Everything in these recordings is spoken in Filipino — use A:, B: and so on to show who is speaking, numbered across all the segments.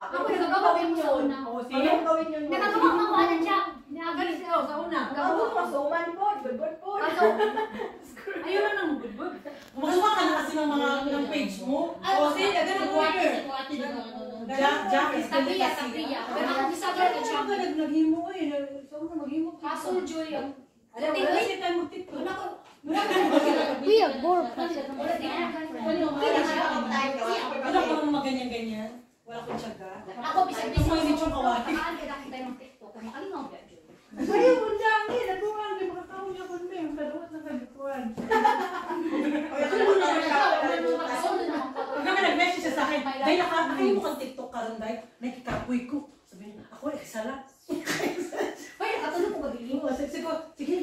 A: Ako nagagawa ko sa una.
B: Anong gawin yun?
A: Nagagawa ko ako na siya.
B: Agad siya sa una. Gawin mo, suman po, good po.
C: Ayun na nang good. Magawa ka na kasi ng mga ng page mo. O, sige, agad ang water. Jack is
A: Tabiya. Pero ako gisagal ka siya.
C: Naghimo eh. Maghimo.
A: Kaso Joy yun.
C: Wala kasi tayo magtito.
D: Kuya, bore.
C: Wala ko naman maganyan-ganyan. Wala ko tiyaga.
A: Ako bisag-bisag.
C: Ako yung litsong kawati.
A: Nakakita ng TikTok. Makalimaw ka, Joy.
C: Sa'yo, bundang eh. Nagbuwang. Di makakaon niya ko na yung kadawat ng kadikuan. Pagka nag-message siya sa akin, dahil nakakain mo kang TikTok ka rin, dahil nakikapoy ko. Sabi niya, ako eh, sala.
A: Hoy, nakatulog ko ba din?
C: Sige.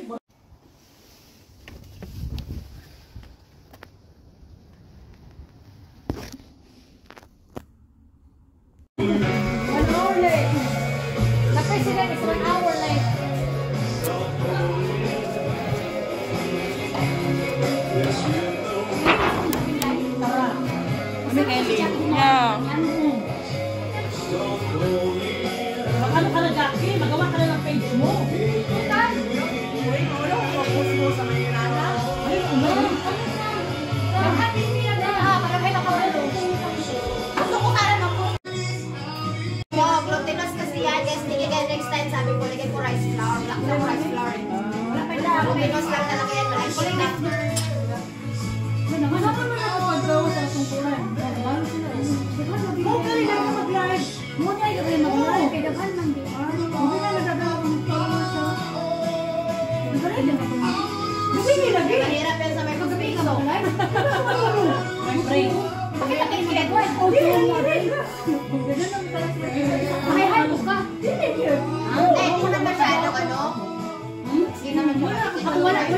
D: The president is 1 hour late.
E: Yeah.
C: Ano ka na, Jackie? Magawa ka na ng page mo.
B: Glutinous kasi yan, guys. Next time sabi ko, lagyan ko rice flour. Black na rice flour. Glutinous lang talaga yan. Malaki na. Mahirap yan sa may pagpiso.
D: May mo ka.
B: Hindi, hindi naman masyadong ano. Hindi naman
D: Ako wala na.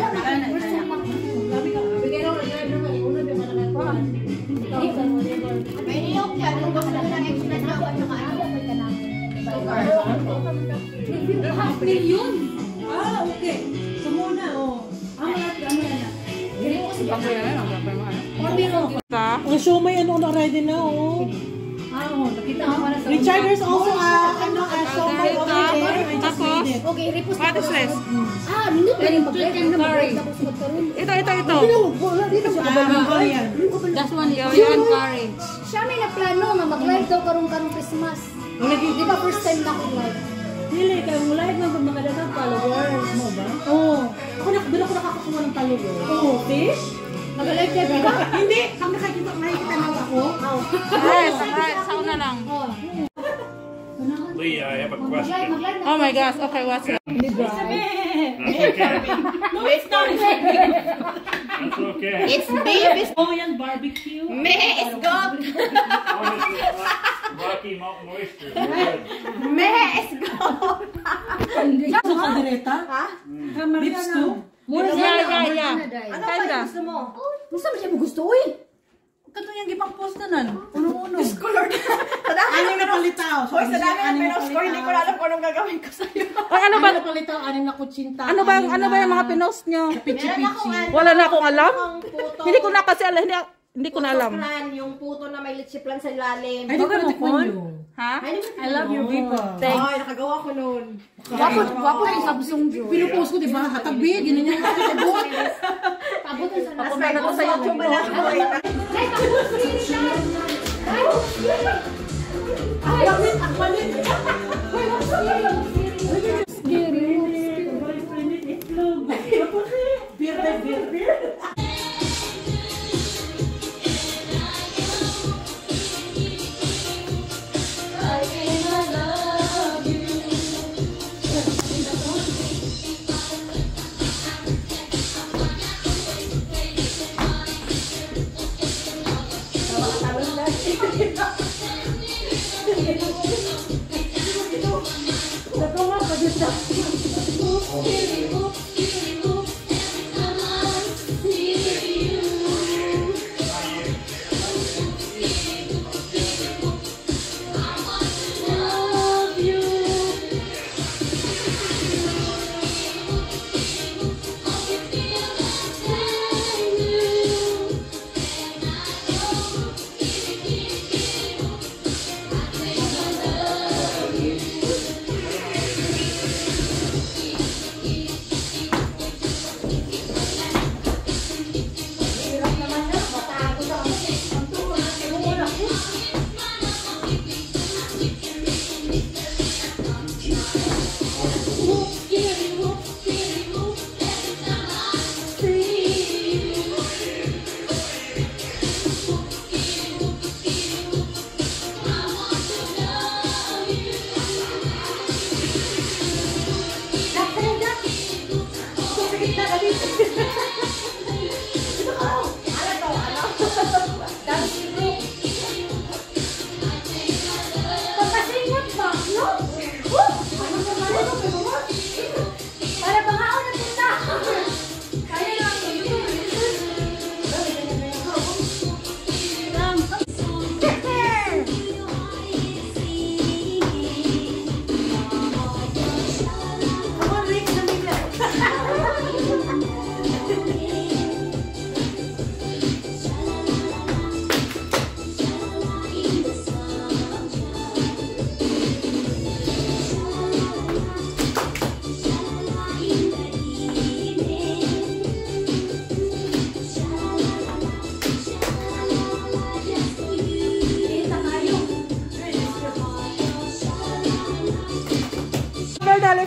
B: may niyok dyan. Kung gusto nyo ng extra job at saka ano.
D: Half million.
C: Okay. So muna, Ang show may ano na ready na, Richard, there's also show may already.
D: Okay, repost
E: What is this?
D: nindot na yung pag-record na mag-record ako sa magkaroon.
E: Ito.
D: That's one.
E: Yoyan Courage.
D: Siya may naplano nga mag-live daw karong Christmas. Di ba first time na ako live?
C: Dili, kayo mo live na mga dagang followers mo ba? Oo. Doon ako nakakakuha ng followers. Oo, see?
D: Mag-live ka ba?
C: Hindi, pag nakikita mo ako.
E: Yes, sa una lang.
F: Lee, I have a question.
E: Oh my gosh, okay, what's it?
F: That's okay.
C: No, it's not.
F: That's okay.
B: It's beef.
C: Oh, yan, barbecue.
B: Meh, it's goat.
F: Rocky Mountain Oyster. Good.
B: Meh, it's goat.
C: Gusto ka direta? Ha? Beef stew?
E: Yeah.
B: Ano ba gusto mo?
D: Gusto mo siya mo gusto, uy?
C: Kato yung gipang post na nan. Uno-uno.
B: Color na. Sa dami.
C: Anim na palitaw.
B: Hoy, sa dami ng pinost-score, hindi ko na alam kung anong gagawin ko sa'yo.
E: Ay, ano ba?
C: Anim na palitaw, anim na kutsinta.
E: Ano ba yung mga pinost nyo?
C: Pichi-pichi.
E: Wala na akong alam. Hindi ko na kasi alam. Hindi ko na alam.
B: Yung puto na may litchi plan sa ilalim.
C: Ay, di ko natikman yun.
E: Ha?
C: I love your people.
B: Ay, nakagawa ko noon.
D: Wapo na yung Samsung Jo.
C: Pinupost ko, di ba? Hatabi, ginanyan ko.
D: Pabutan sa
B: Tapos may ko sa YouTube na ako.
D: Ay, tapos free siya. Ay, ang malit. Ay, ang scary.
C: Beer.
A: Papasingot ba? No? Para bangaon na punta. Kaya lang.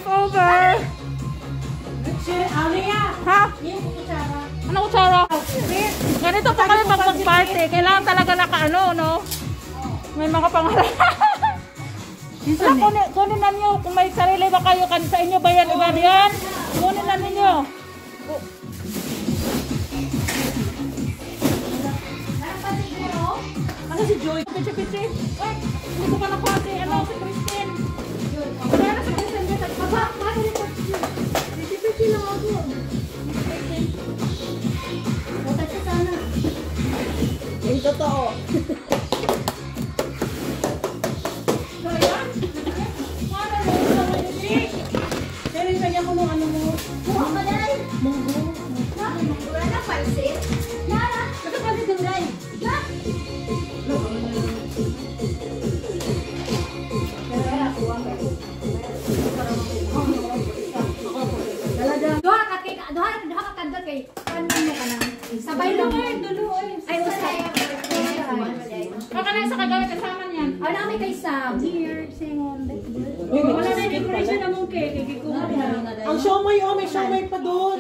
E: Over. Ha? Ano kutsara? Ganito pa kami pag mag-party. Kailangan talaga naka-ano, no? May mga pangalan. Kunin na nyo. Kung may sarili ba kayo, sa inyo ba yan? Iba yan? Kunin na ninyo.
C: Ano si Joy?
E: Pichi-pichi. Ay, hindi ko pa nakuha si, si Christine. Kaya na si Christine. Baba, paano rin po? Pichi-pichi lang ako. Butat ka sana.
B: Yung totoo.
E: So, yan. Paano rin sa Pichi?
C: Pero yung kanya mo nung ano mo.
B: Mukha ka na rin.
C: Munggo.
B: Wala na pansit.
A: Yara. Kasi pwede din rin. Ha? Duha ka kadto kay kanon mo kana. Sabay lang ay usay.
E: Baka na sa kagawin kasama niyan.
A: Ano kami kay Sam? Here, sing on the
C: Wala na decoration na mong cake. Ang siomay, may siomay pa doon.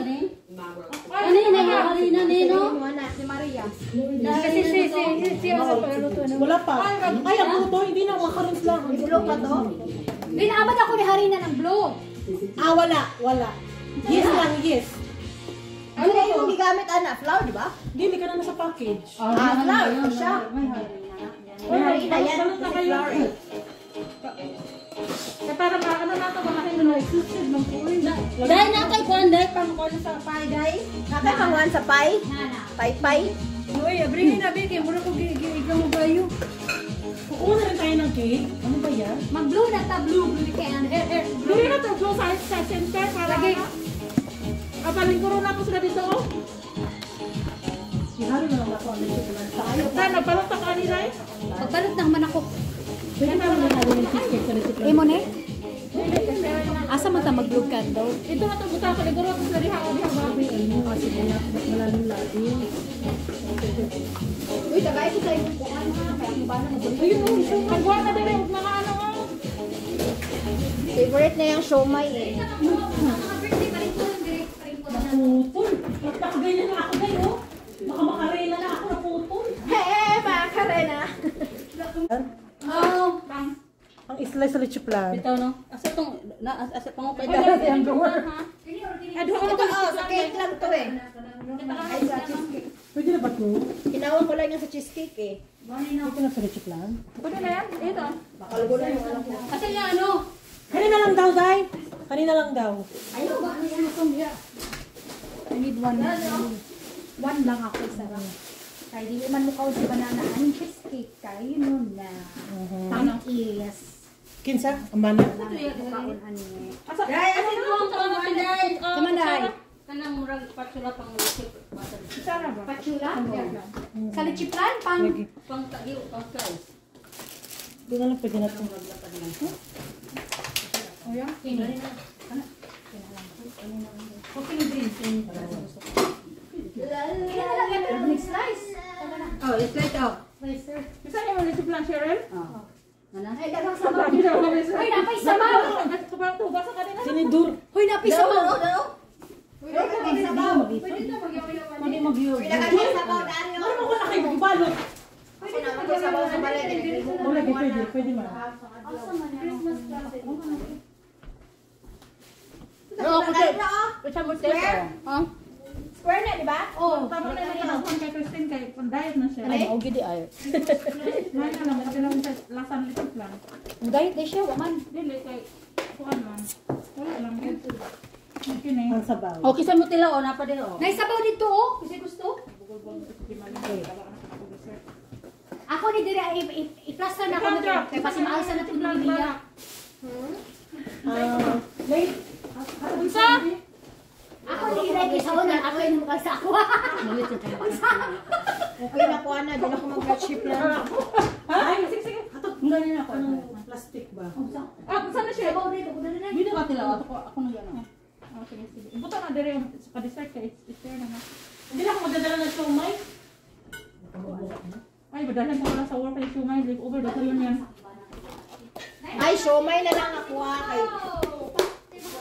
A: Ano yun na harina nino? Si Maria. Kasi si Asa pagluto na.
C: Wala pa. Ay, ang buto, hindi na. Makarons lang.
B: Ibulo pa to.
A: Binaabad ako ni harina ng blue.
C: Wala. Yes lang, yes.
B: Ano na yung gigamit, Ana? Flour, di ba?
C: Hindi ka na nasa package.
B: Flour. Ito siya. May harina yan.
C: Balot na kayo.
E: Para ano na ito, malaking na exclusive ng puwi.
B: Dahil na kay Kwan, dahil pang Kwan sa pie, dahil. Nakapangwan sa pie. Pie.
C: Uy, bring na bigay. Mura ko gigigaw mo ba yun? Kukuha na rin tayo ng cake. Ano ba yan?
A: Mag-blue na ta, blue can.
E: Blue na ito, blue sa center. Para
A: Lagi.
E: Palingkuro na ako sila dito.
C: Sinari na lang ako.
E: Tayo, nagbalot ka kanila eh.
A: Pagbalot na man ako.
C: Pwede na lang natin yung cheesecake sa recipe.
A: Imo ne? Asa man ta mag-blue candle?
E: Ito na ito, buta ka liguro. Tapos na diha babi.
C: Kasi malalim lalim.
B: Uy, tagay ko sa iyong kuhan.
C: Ayun,
E: Magwa na din yung mga ano.
B: Favorite na yung siomay eh.
C: naputol. Nakaganyan na ako ngayon. Baka makarela na ako naputol.
B: Hey, Macarena!
A: Oh,
C: Ang isla sa leche plan.
E: Ito no? Asa pang upay
C: Ay, ang gawa.
B: Ito, sa cake lang to eh. Ay, sa cheesecake.
C: Pwede na ba ito?
B: Kinawang ko lang yung sa cheesecake eh.
C: Ito na sa leche plan.
E: Pwede na yan? Ito.
B: Bakalugo na yung alam ko.
A: kasi nga ano?
C: Kanina lang daw, Day. Kanina lang daw.
A: Ayaw ba? I need one. One lang ako sa kaya di man mo kaw si banana and cheesecake kayo nun na. Tama is.
C: Kinsa? Amana?
A: Kaon ani.
B: Day, asin mo ang kamanday.
A: Kamanday.
E: Kanang murag patula pang lisip.
A: Sana ba? Patula? Sa lichiplan pang
E: Pang tagiw, pang slice.
C: Hindi na lang pwede na ito.
A: Oya, kini. Okay ni din. Next slice.
E: Oh, slice out.
A: Slicer.
E: Isa niyo yung lisip lang, Cheryl?
A: Ay, dagang sabaw. Hoy, napay sabaw.
E: Kapag tugas sa kanina.
C: Sinidur.
A: Hoy, napay sabaw.
B: Pwede na mag-yaw-yaw.
C: Pwede mag-yun.
B: Pwede na mag-sabaw daan yun.
C: Ano ko na kayo magbalot?
B: Pwede na mag-sabaw sa balay.
C: Wala, pwede. Pwede man.
A: Christmas classic.
E: Oo,
B: Dahil na oh.
E: Kasi mo tape. Ha?
A: Square na, di ba?
D: Oh,
E: Tama na yung nakakuhan kay Christine kay pang-diet na siya.
D: Ay, okay di ay.
E: Ngayon na lang, kasi lang sa lasan litot lang.
D: Ang diet na siya, waman.
E: Dili kay kuhan man. Wala lang. Okay na yun.
D: Okay sa mo tila, napa din, Naisabaw dito, Kasi gusto. Ako ni dire i-plaster na ako mo dire. Kaya kasi maalsa na itong niliya.
E: Unsa?
D: Ako ni dire kay sawonan, ako yung mukha sa ako.
B: Okay na po, Ana. Di na ako mag-ship na.
E: Ay, sige.
C: Ganyan ako. Plastic ba?
E: Unsa na siya?
D: Sabaw dito, kuno na.
E: Hindi ba tila? Ako na gano'n. Sige. Buto na dire sa dessert kay i-share na.
C: Hindi na ako magdadala ng siomay.
E: Ay, badalan ko pala sa work kay Sumay. Live over the yun yan.
B: Ay, siomay na lang ako kay...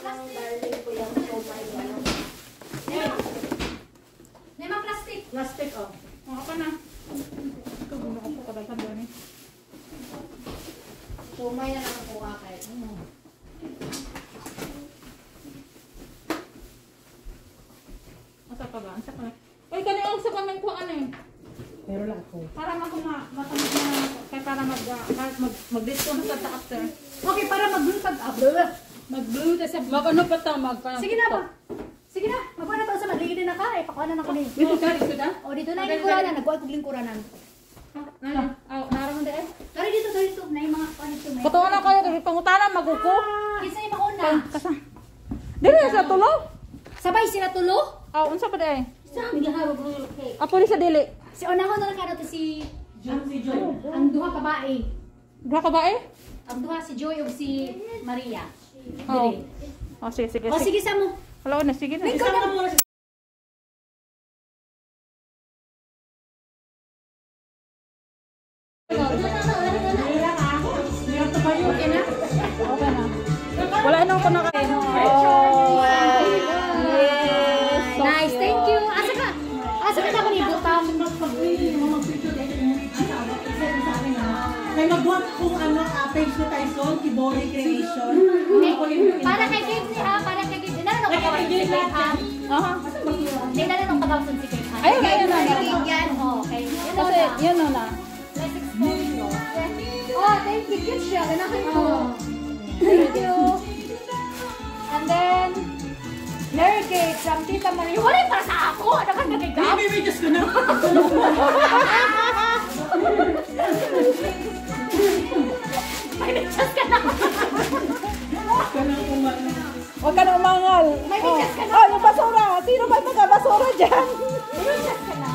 B: Parang darling ko yung siomay.
D: Nema plastic.
C: Plastic, oh.
E: Ako na. Ikaw gulo ko pa kadaghan doon eh.
B: Siomay na lang ako kay...
E: Asa pa ba? Asa pa? Uy, kanina sa kamay ko ano eh.
C: Pero lang ako.
E: Para matamit na kaya para mag-disco na sa after.
D: Okay, para mag-blue pag
E: Mag-blue ta sa mag-ano pa ta
D: Sige na ba? Sige na. Magpana ba sa magligid din na ka? Pakuha na ko ni.
E: Dito ka?
D: O dito na yung lingkuranan. Nagkuha kong lingkuranan.
E: Naraman din eh.
D: Tara dito. Na yung mga kuha nito.
E: Patuwa na kayo kay pangutana maguko.
D: Kinsa yung mauna?
E: Kasa. Dili sa tulo?
D: Sabay sila tulo?
E: Unsa pa dai?
D: Sa amin giharog ng cake.
E: Apo ni sa dili.
D: Si unahon na lang kada to si
C: Joe.
D: ang duha babae.
E: Duha ka ba eh?
D: Ang duha si Joy ug si Maria.
E: Oh.
D: Dire.
E: Sige.
D: O sige sa mo.
E: Wala na sige na.
C: Isang ka muna sa...
E: Okay na? Wala na ako nakain. Yes.
D: Nice, thank you. Asa ka? Asa ka na ko ni Butam?
C: May magbuhat kung ano, page na Tyson, Kibori Creation.
D: Para kay Kate ha, para kay Kate. Nano ko kawal si Kate ha?
E: Aha.
D: Hindi na nang kawal si Kate ha.
E: Ayun na yun na.
B: Yan.
D: Okay.
E: Kasi yun na.
D: Let's expose no. Oh, thank you. Cute siya. Ganahan ko. Thank you. And then, Mary Kate from Tita Maria. Wala para sa ako. Ano ka nagigap?
C: May videos ko na.
D: May medyas ka na.
E: Huwag ka na umangal.
D: May medyas ka na.
E: Oh, yung basura. Sino ba taga-basura dyan?
D: May medyas ka na.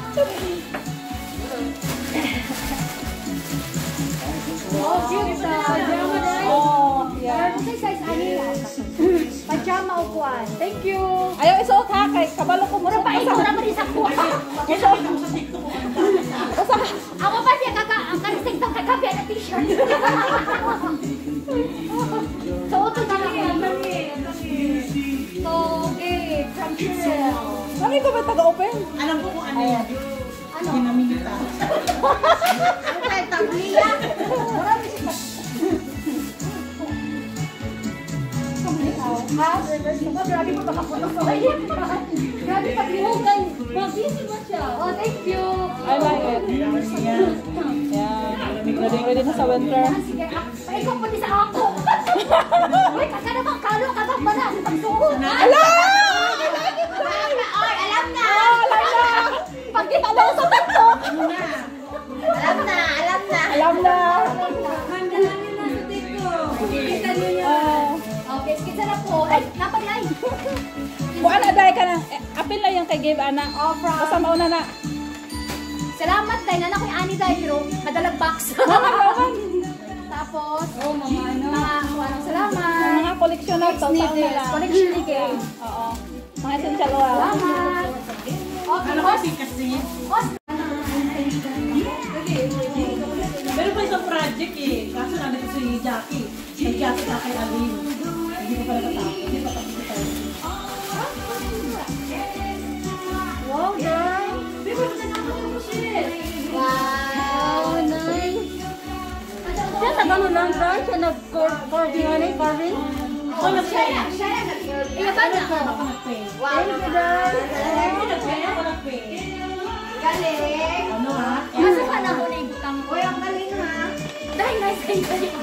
D: Oh, cute. Pajama dahil.
E: Oh, yeah.
D: Ano size ani yan? Pajama upuan. Thank you.
E: Ayaw isuot ha, kay kabalo ko muna
D: Pa ito naman isa ko. Ako pa siya ang karisig ng kagabi na t-shirt. So, ito na lang. Okay, from Cheryl.
E: Ano ito ba taga-open?
C: Alam ko kung ano yan.
D: Ano?
C: Ginamita.
B: Okay, tagliya.
D: Ha? Grabe pa makaputok ko. Grabe paglihugan. Mabisi mo siya. Oh, thank you.
E: I like it. Yeah. Ready na sa winter.
D: Sige, ikaw pati sa ako. Uy, kaka naman kalo ka ba ba na? Pagsuot.
E: Ala!
B: Oy, alam na.
E: Pag kita daw sa TikTok.
B: Alam na.
E: Alam na.
D: Kita niyo yan. Okay, skitsa na po. Ay, napagay.
E: Kung ano, dahil ka na. Apil na yung kay Gabe, Ana. Basta mauna na.
D: Salamat dahil na ko yung ani dahil pero madalag box. Tapos, mga salamat.
E: Mga koleksyon na ito.
D: Connection ni Gabe.
E: Oo. Mga essential oil.
D: Salamat. Okay,
C: Ano kasi kasi? Meron pa isang project eh. Kaso nandito si Jackie. Nag-Jackie na kay Aline. Hindi ko pala tatapos. Hindi pa tapos ito.
D: Wow, girl. Wow, nice.
E: Siya nag-ano lang, girl? Siya nag-carving, ano? Carving?
C: Ako nag-pay.
B: Siya lang nag-serve.
D: Iya ba na?
C: Ako nag-pay.
B: Wow naman.
C: Ako nag-pay, ako nag-pay.
B: Galing.
C: Ano ha?
D: Kasi pa na muna yung butang ko.
B: Uy, ang galing ha.
D: Dahil nice kayo sa iyo.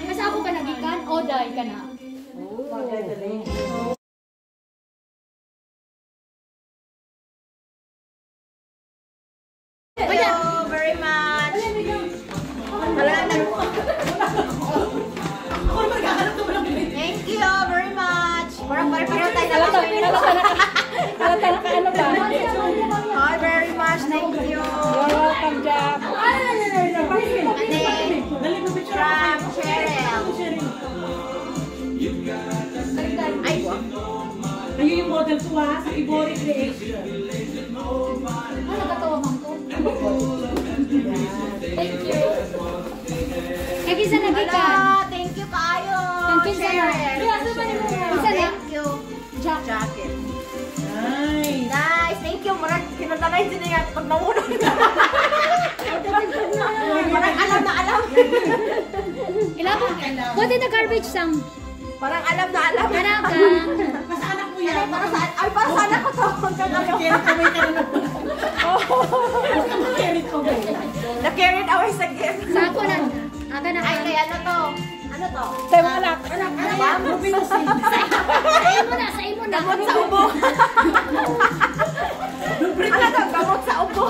D: Kasi ako ka nagikan, o dahil ka na.
B: Thank you very much. Wala na.
C: Ako naman nagkakalap naman ang bibig.
B: Thank you very much. Parang pare-pareho tayo na.
E: Halata na ka ano ba?
B: Oh, very much. Thank you.
E: You're welcome, Jack.
B: Ate,
C: Dali mo picture
B: from Cheryl. Ay,
C: Kayo yung model ko ha, sa Ibori Creation.
D: Ano nagkatawa man ko? Thank you. Kaya kisa nagikan.
B: Hello, thank you kaayo.
D: Thank you, Sarah.
B: Cheryl.
D: Isa na?
B: Thank you.
D: Jack.
B: Jacket.
C: Nice.
B: Nice, thank you. Marag kinuntanay din niya pag namunod. Parang alam na alam.
D: Ilabang. Pwede na garbage sang.
B: Parang alam na alam.
D: Karaga.
C: Mas anak mo yan.
B: Para sa ay para sa anak ko to.
C: Carried away ka na naman. Carried away.
B: Na-carried away sa gift.
D: Sa ako na. Aga na.
B: Ay, kay ano to? Ano to?
E: Tayo mga anak.
B: Ano ba?
D: Sa imo na. Sa imo na.
B: Gamot sa ubo. Ano to? Gamot sa ubo.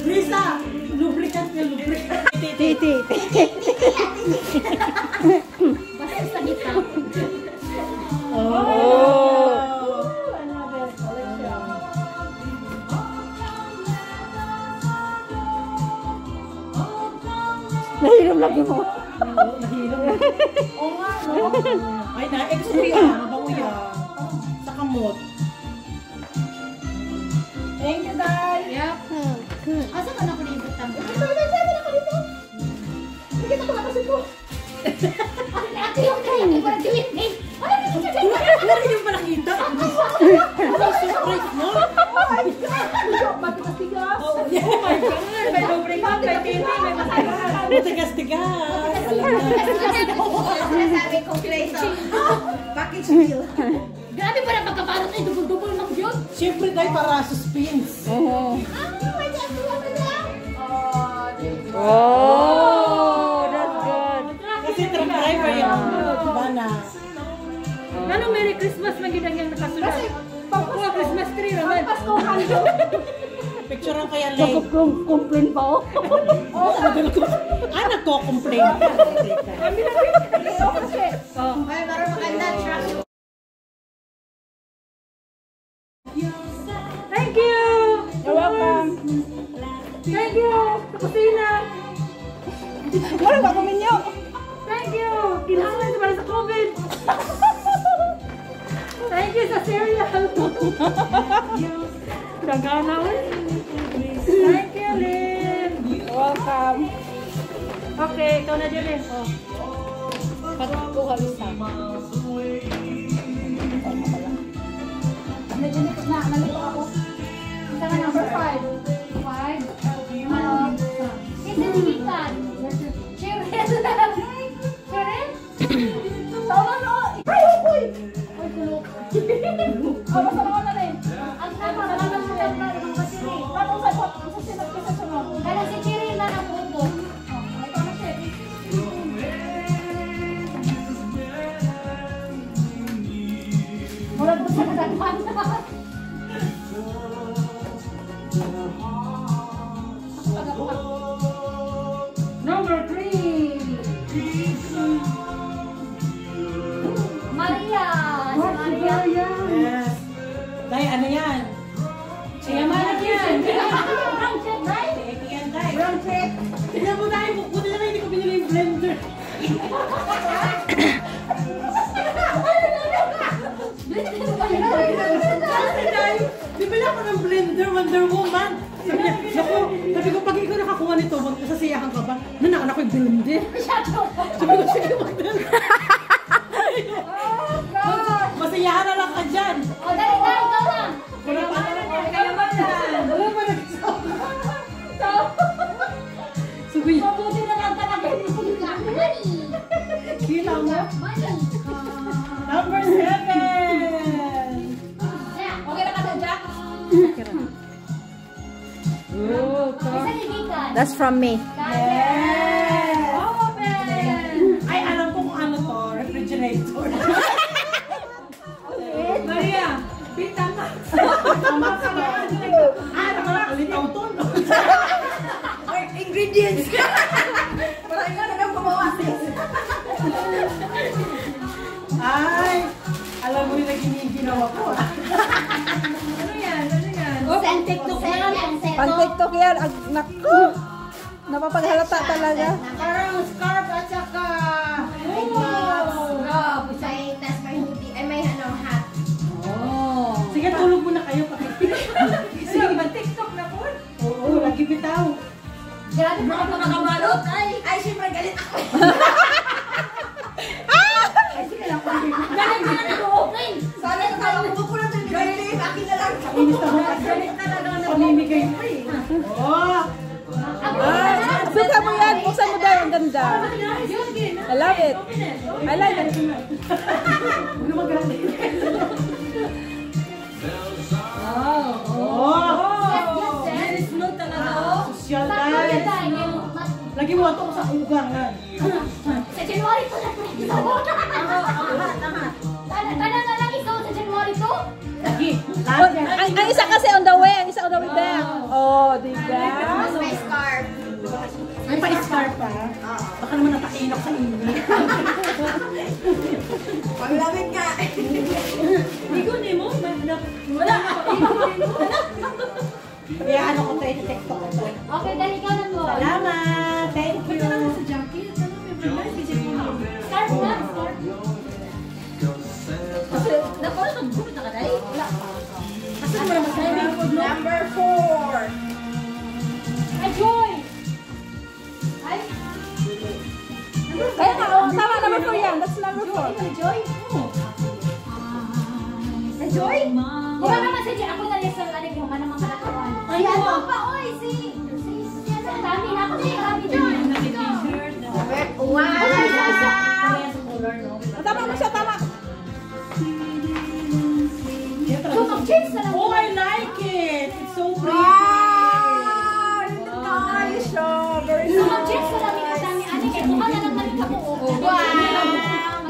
C: Lisa, lubricant na lubricant.
E: Titi.
D: Basta sa kita.
E: Nahinom lagi mo.
C: Oo nga, no? Ay, na-extra yan. Mabango yan. Sa kamot. Thank you, guys.
D: Yep. Asa ka na ko na ibutang ko? Ate yung kayo. Hindi ko na diwin.
C: Lagi yung palakita. Surprise mo. Oh my God. May lubricant, may titi, may masagan. Matigas-tigas. Alam na.
B: Sinasabi ko, Clayton. Package deal.
D: Grabe pa na pagkaparot ay dubol-dubol ng yun.
C: Siyempre tayo para suspense.
E: Oh, that's good.
C: Kasi truck driver yung bana.
E: Ano, Merry Christmas magiging yung nakasulat? Kasi, Christmas tree naman.
C: Picture ang kaya late.
E: Complain pa ako.
C: Nagko-complain.
B: Ay, parang maganda. Truck.
E: Thank you! You're welcome. Thank you! Sa kusina. Wala ba kuminyo? Thank you! Kailangan ito para sa COVID. Thank you sa cereal. Dagana mo. Thank you, Lynn. You're welcome. Okay, ikaw na din eh. Oh. Pagkuha isa.
D: Nalito ako. Isa ka number 5. 5. Kasi nigitan. Cheryl. Cheryl? Tama na. Ay, uy! Ay, kulok. Basta naman na rin. Ang tama na lang mo yan na rin. Kasi rin. Tapos sa sinag ka sa sunod. Kaya si Cheryl na ng upo. Ito na siya. Wala po sa kadagman na.
E: Number 3.
D: Maria!
E: What's the Maria?
C: Yes. Dahil ano yan? Yaman yan.
D: Brown check, right?
C: Yan, dahil. Brown check. Tignan mo dahil. Buti na lang hindi ko binili yung blender. Bibili ako ng blender, Wonder Woman. Sabi niya, naku, sabi ko, pag ikaw nakakuha nito, masasiyahan ka ba? Nanakan ako yung blender. Sabi ko, sige, magdala. Masiyahan na lang ka dyan.
D: O, dali, ikaw na.
C: Wala pa na.
E: Kaya ba yan?
C: Wala pa nagsasabi.
D: So,
E: That's from me.
C: Ay, alam ko kung ano to. Refrigerator. Maria, Betamax. Betamax na. Ah, nakalitaw to.
B: Ingredients. Parang nga na nang pamawasis.
C: Ay, alam mo yung naging ginawa ko.
B: Send TikTok yan.
E: Pang TikTok yan. Naku! Napapaghalata talaga.
C: Parang scarf at saka...
B: May tas may hoodie. Ay, may ano, hat.
C: Sige, tulog muna kayo. Sige, mag-TikTok na po. Oo, lagi bitaw.
B: Grabe pa ako nakabalot. Ay, syempre galit ako. Galit na nag-open. Sana nakalamuto ko na ito. Galit, akin na lang.
C: Inis na mga pamimigay mo eh. Oh!
E: Buksan mo yan. Buksan mo daw. Ang ganda. I love it. I like it.
C: Huwag na magalit. Social life. Lagi mo ito sa ugangan.
D: Sa January 2 na Tana na lang ikaw sa January 2?
C: Lagi.
E: Ang isa kasi on the way. Ang isa on the way back. Oh, diba?
B: Tapos may scarf.
C: May pa-scarf pa. Baka naman natakinok sa inyo.
B: Paglamit ka.
D: Wala ka.
C: Kaya ano ko tayo sa TikTok ko.
D: Okay, dali ka na po.
C: Salamat! Thank you!
D: Scarf na, scarf.
B: Number 4.
D: Ay, Joy! Ay,
E: Kaya nga, oh, tama. Number 4 yan. That's number 4.
D: ito, Joy? Ay, Joy? Wala naman sa Joy. Ako na lang sa alig yung kanang mga nakawan.
B: Ay, ano pa, oy, si...
D: Dami na ako siya. Dami Joy.
B: Wow!
E: Tama mo siya, tama.
D: So, mag-change na lang.
C: Oh, I like it! It's so pretty!
D: So, mag-change na lang yung dami. Ano, kaya mukha na lang malika mo.
B: Wow!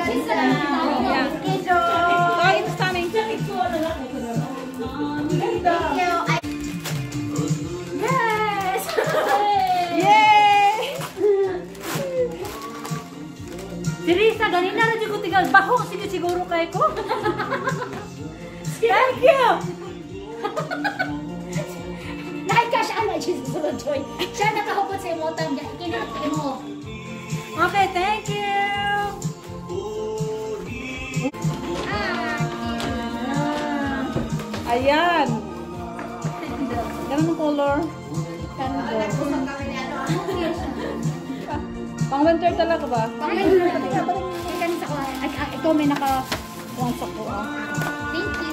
D: Change na lang yung dami.
E: Oh, it's coming.
D: Yes!
E: Yay!
C: Teresa, ganina na dyan ko tigal. Baho, sige siguro kayo ko. Thank you!
D: Dahil ka siya na, Jesus Lord Joy. Siya nakahukot sa imotang. Kinakit mo.
C: Okay, thank you!
E: Ayan. Ganun ang color. Pang winter talaga ba?
D: Kanisa ko. Ikaw may naka-wang sa ko. Thank you.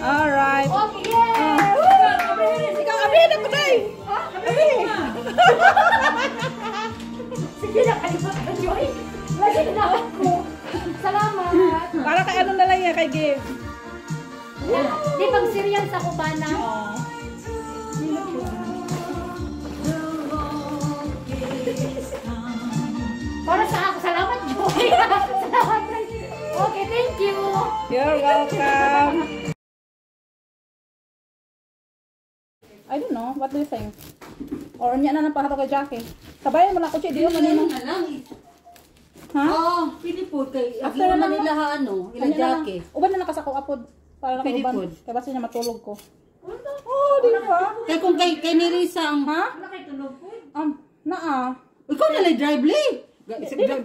E: Alright.
D: Okay, yay!
E: Ikaw, abihin na patay! Abihin!
D: Sige na, kalipat ka, Joy. Lagi na ako. Salamat.
E: Para kay ano na lang yan, kay Gabe.
D: Di pag serial sa kubana. Para sa ako. Salamat, Joy. Salamat. Okay, thank you.
E: You're welcome. I don't know. What do you think? Or niya na napahato kay Jackie. Sabayan mo na ako siya. Di yung kanina. Ha?
C: Pwede po kay...
E: After na
C: nila ano,
E: Kanya na lang. Uban na nakasako apod. Para nakauban. Kaya basta niya matulog ko. Oh, di ba?
C: Kaya kung kay Nerissa ang...
E: Ha? Naa.
C: Ikaw na lang drive li!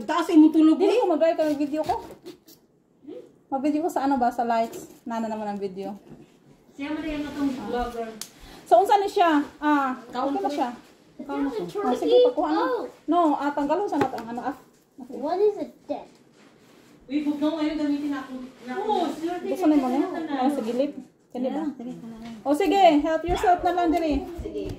C: Taas mo tulog
E: Hindi ko mag-drive ka ng video ko. Mag-video ko sa ano ba? Sa lights. Nana naman ang video.
C: Siya mo na yung itong vlogger.
E: So, unsa na siya? Okay na siya. Sige, pagkuha na. No, tanggalon sa natin ang ano.
D: What is it then?
C: Uy, huwag na ngayon gamitin ako. Oo,
E: Gusto na mo na? Sa gilid. Kani ba? O sige, help yourself na lang dili.
B: Sige.